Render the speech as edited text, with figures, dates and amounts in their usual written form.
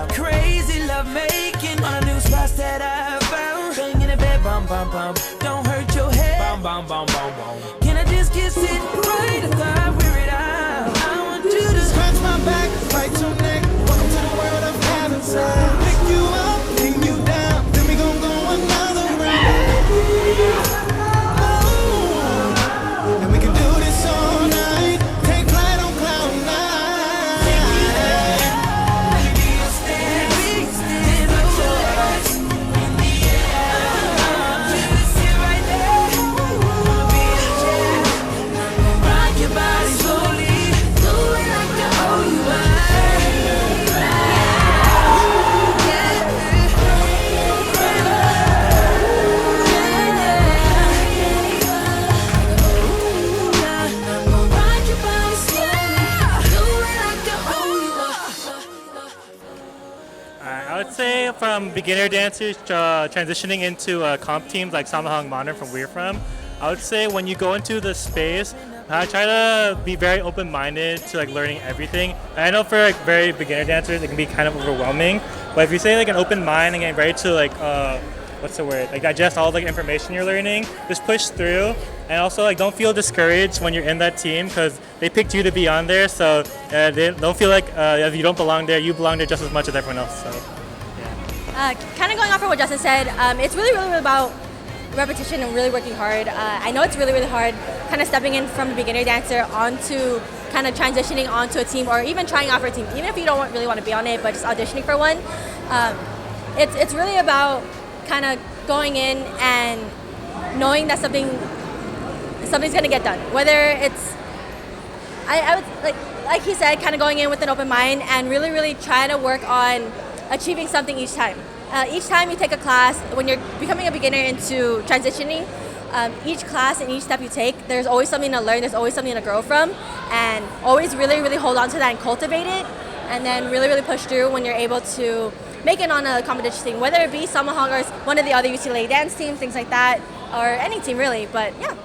Crazy love making on a new spots that I found. Bang in the bed, bum bum bum. Don't hurt your head, bum bum bum bum bum. Can I just kiss it right after I wear it out? I want you to scratch my back, bite your neck. Welcome to the world of having sex. Pick you up, pin you down, then we gon' go another round. Oh, and we can do this all night. Take flight on cloud nine. Big stand up yours in the air. Just sit right there. Wanna be a jet. Rock your body slowly. Do it like I owe you one. I would say from beginner dancers transitioning into comp teams like Samahang Modern from where we're from, I would say when you go into the space, try to be very open-minded to like learning everything. And I know for like very beginner dancers, it can be kind of overwhelming. But if you say like an open mind and get ready to like what's the word? Like digest all the information you're learning, just push through. And also like don't feel discouraged when you're in that team because they picked you to be on there. So they don't feel like if you don't belong there, you belong there just as much as everyone else. So. Kind of going off of what Justin said, it's really about repetition and really working hard. I know it's really hard kind of stepping in from a beginner dancer onto kind of transitioning onto a team or even trying out for a team, even if you don't really want to be on it, but just auditioning for one. It's really about kind of going in and knowing that something's going to get done. Whether it's, I would, like he said, kind of going in with an open mind and really trying to work on achieving something each time. Each time you take a class, when you're becoming a beginner into transitioning, each class and each step you take, there's always something to learn, there's always something to grow from, and always really hold on to that and cultivate it, and then really push through when you're able to make it on a competition team, whether it be Samahang or one of the other UCLA dance teams, things like that, or any team really, but yeah.